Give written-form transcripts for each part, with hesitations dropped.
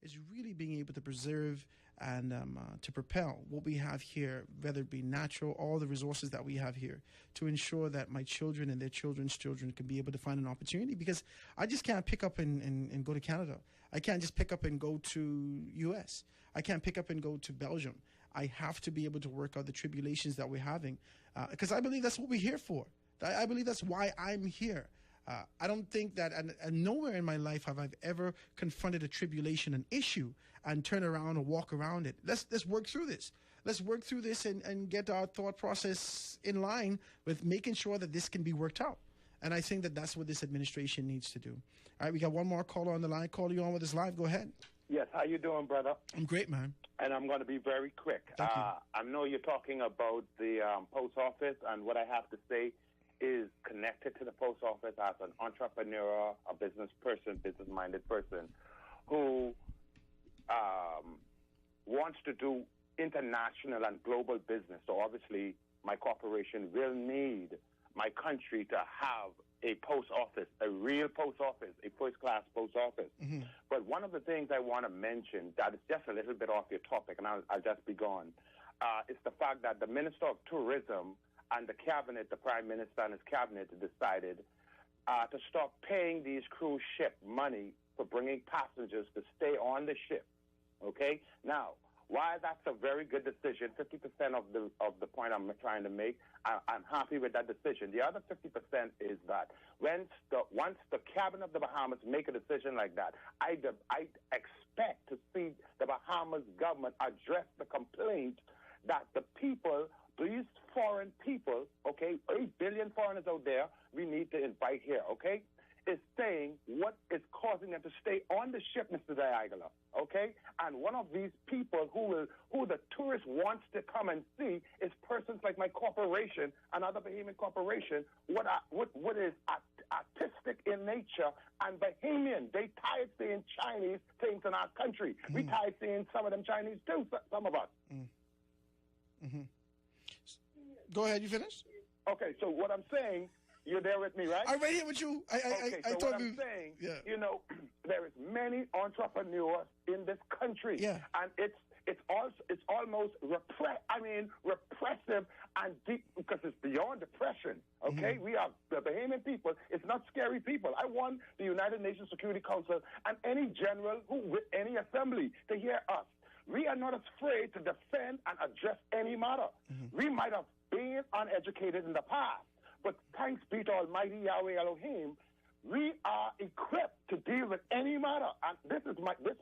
is really being able to preserve and to propel what we have here, whether it be natural, all the resources that we have here, to ensure that my children and their children's children can be able to find an opportunity. Because I just can't pick up and go to Canada. I can't just pick up and go to US. I can't pick up and go to Belgium. I have to be able to work out the tribulations that we're having, because I believe that's what we're here for. I believe that's why I'm here. I don't think that, and nowhere in my life have I ever confronted a tribulation, an issue, and turn around or walk around it. Let's work through this. Let's work through this and get our thought process in line with making sure that this can be worked out. And I think that that's what this administration needs to do. All right, we got one more caller on the line. Call you on with us live. Go ahead. Yes, how you doing, brother? I'm great, man. And I'm going to be very quick. Thank you. I know you're talking about the post office, and what I have to say is connected to the post office as an entrepreneur, a business person, business-minded person who wants to do international and global business. So obviously my corporation will need my country to have a post office, a real post office, a first-class post office. Mm-hmm. But one of the things I want to mention that is just a little bit off your topic, and I'll just be gone, is the fact that the Minister of Tourism and the cabinet, the Prime Minister and his cabinet, decided to stop paying these cruise ship money for bringing passengers to stay on the ship. Okay? Now, why that's a very good decision, 50% of the point I'm trying to make, I'm happy with that decision. The other 50% is that once the cabinet of the Bahamas make a decision like that, I expect to see the Bahamas government address the complaint that the people, these foreign people, okay, 8 billion foreigners out there, we need to invite here, okay, is saying what is causing them to stay on the ship, Mr. Diagala, okay? And one of these people who the tourist wants to come and see is persons like my corporation, another Bahamian corporation, what is artistic in nature and Bahamian. They tired seeing Chinese things in our country. Mm-hmm. We tired seeing some of them Chinese too, some of us. Mm-hmm. Go ahead, you finished? Okay, so what I'm saying, you're there with me, right? I'm right here with you. So what I'm saying, yeah. You know, there is many entrepreneurs in this country, yeah. And it's almost repressive and deep, because it's beyond depression. Okay, mm-hmm. We are the Bahamian people. It's not scary people. I want the United Nations Security Council and any general with any assembly to hear us. We are not afraid to defend and address any matter. Mm-hmm. We might have been uneducated in the past, but thanks be to Almighty Yahweh Elohim, we are equipped to deal with any matter. And this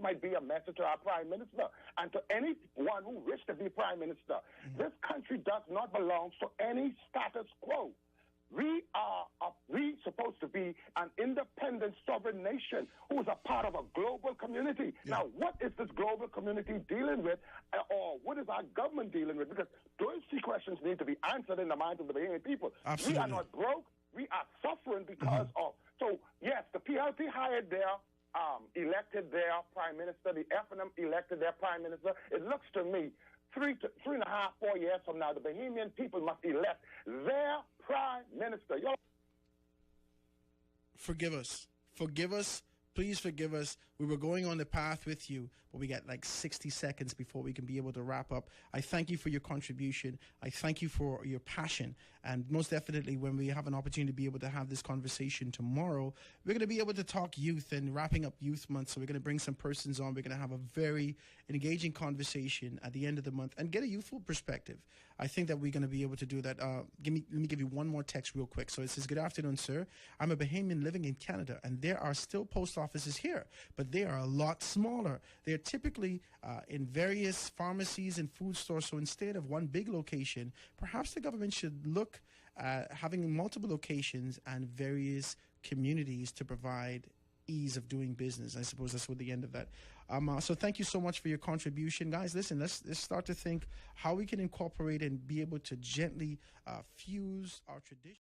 might be a message to our Prime Minister and to anyone who wishes to be Prime Minister. Mm-hmm. This country does not belong to any status quo. We supposed to be an independent, sovereign nation who is a part of a global community. Yeah. Now, what is this global community dealing with, or what is our government dealing with? Because those two questions need to be answered in the minds of the Bahamian people. Absolutely. We are not broke. We are suffering because of. So, yes, the PLP hired elected their Prime Minister. The FNM elected their Prime Minister. It looks to me 3.5, 4 years from now, the Bahamian people must elect their Prime Minister. Forgive us. Forgive us. Please forgive us. We were going on the path with you, but we got like 60 seconds before we can be able to wrap up. I thank you for your contribution. I thank you for your passion. And most definitely, when we have an opportunity to be able to have this conversation tomorrow, we're going to be able to talk youth and wrapping up Youth Month. So we're going to bring some persons on. We're going to have a very engaging conversation at the end of the month and get a youthful perspective. I think that we're going to be able to do that. Let me give you one more text real quick. So it says, "Good afternoon, sir. I'm a Bahamian living in Canada, and there are still post offices here, but they are a lot smaller. They're typically in various pharmacies and food stores. So instead of one big location, perhaps the government should look at having multiple locations and various communities to provide ease of doing business." I suppose that's what the end of that. So thank you so much for your contribution, guys. Listen, let's start to think how we can incorporate and be able to gently fuse our tradition.